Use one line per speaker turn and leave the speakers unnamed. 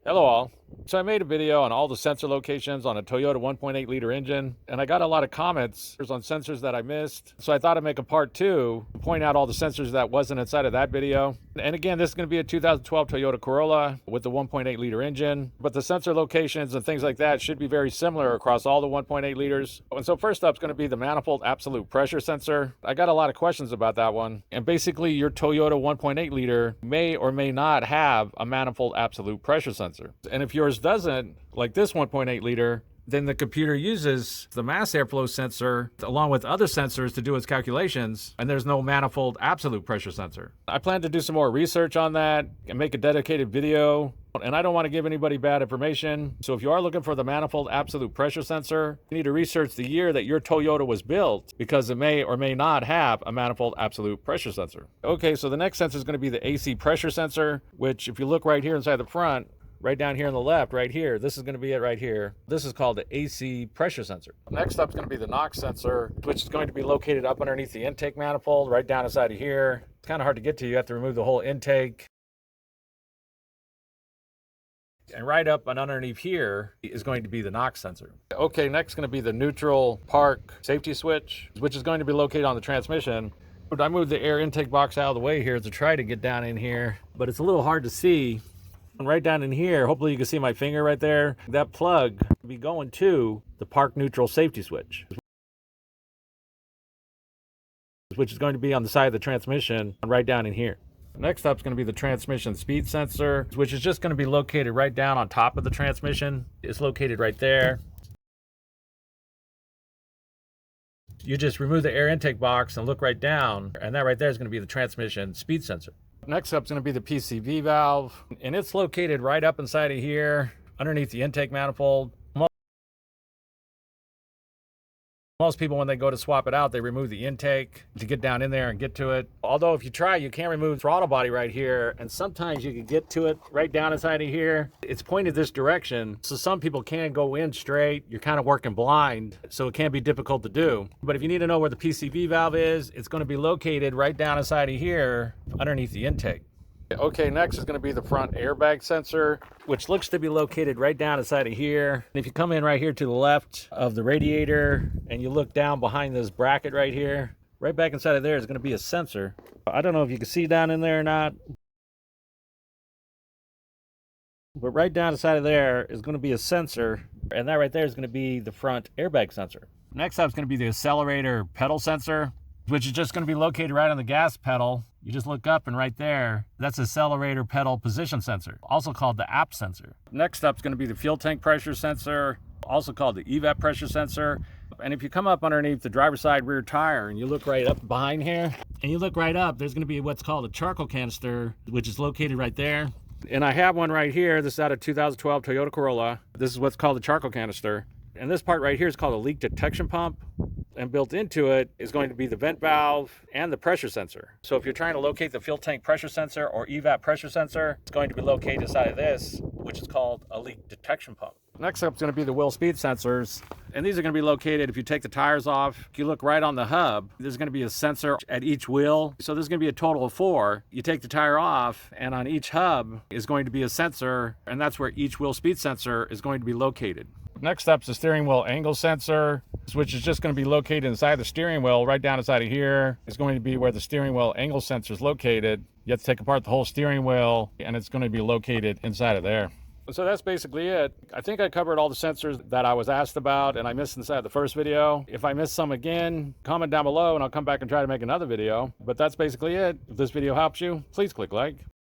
Hello all. So I made a video on all the sensor locations on a Toyota 1.8 liter engine, and I got a lot of comments on sensors that I missed. So I thought I'd make a part 2 to point out all the sensors that wasn't inside of that video. And again, this is going to be a 2012 Toyota Corolla with the 1.8 liter engine, but the sensor locations and things like that should be very similar across all the 1.8 liters. And so first up is going to be the manifold absolute pressure sensor. I got a lot of questions about that one. And basically your Toyota 1.8 liter may or may not have a manifold absolute pressure sensor. And if yours doesn't, like this 1.8 liter, then the computer uses the mass airflow sensor along with other sensors to do its calculations, and there's no manifold absolute pressure sensor. I plan to do some more research on that and make a dedicated video, and I don't want to give anybody bad information. So if you are looking for the manifold absolute pressure sensor, you need to research the year that your Toyota was built, because it may or may not have a manifold absolute pressure sensor. Okay, so the next sensor is going to be the AC pressure sensor, which if you look right here inside the front, right down here on the left, right here, this is going to be it right here. This is called the AC pressure sensor. Next up is going to be the NOx sensor, which is going to be located up underneath the intake manifold, right down inside of here. It's kind of hard to get to. You have to remove the whole intake. And right up and underneath here is going to be the NOx sensor. Okay, next is going to be the neutral park safety switch, which is going to be located on the transmission. I moved the air intake box out of the way here to try to get down in here, but it's a little hard to see. And right down in here, hopefully you can see my finger right there. That plug will be going to the park neutral safety switch, which is going to be on the side of the transmission right down in here. Next up is going to be the transmission speed sensor, which is just going to be located right down on top of the transmission. It's located right there. You just remove the air intake box and look right down, and that right there is going to be the transmission speed sensor. Next up is going to be the PCV valve, and it's located right up inside of here, underneath the intake manifold. Most people, when they go to swap it out, they remove the intake to get down in there and get to it. Although if you try, you can't remove the throttle body right here, and sometimes you can get to it right down inside of here. It's pointed this direction, so some people can go in straight. You're kind of working blind, so it can be difficult to do. But if you need to know where the PCV valve is, it's going to be located right down inside of here, underneath the intake. Okay, next is going to be the front airbag sensor, which looks to be located right down inside of here. And if you come in right here to the left of the radiator and you look down behind this bracket right here, right back inside of there is going to be a sensor. I don't know if you can see down in there or not, but right down inside of there is going to be a sensor, and that right there is going to be the front airbag sensor. Next up is going to be the accelerator pedal sensor, which is just going to be located right on the gas pedal. You just look up and right there, that's accelerator pedal position sensor, also called the app sensor. Next up is going to be the fuel tank pressure sensor, also called the EVAP pressure sensor. And if you come up underneath the driver's side rear tire and you look right up behind here, and you look right up, there's going to be what's called a charcoal canister, which is located right there. And I have one right here. This is out of 2012 Toyota Corolla. This is what's called the charcoal canister. And this part right here is called a leak detection pump. And built into it is going to be the vent valve and the pressure sensor. So if you're trying to locate the fuel tank pressure sensor or EVAP pressure sensor, it's going to be located inside of this, which is called a leak detection pump. Next up is going to be the wheel speed sensors. And these are going to be located, if you take the tires off, if you look right on the hub, there's going to be a sensor at each wheel. So there's going to be a total of 4. You take the tire off, and on each hub is going to be a sensor, and that's where each wheel speed sensor is going to be located. Next up is the steering wheel angle sensor, which is just going to be located inside the steering wheel, right down inside of here. It's going to be where the steering wheel angle sensor is located. You have to take apart the whole steering wheel, and it's going to be located inside of there. So that's basically it. I think I covered all the sensors that I was asked about and I missed inside the first video. If I missed some again, comment down below and I'll come back and try to make another video. But that's basically it. If this video helps you, please click like.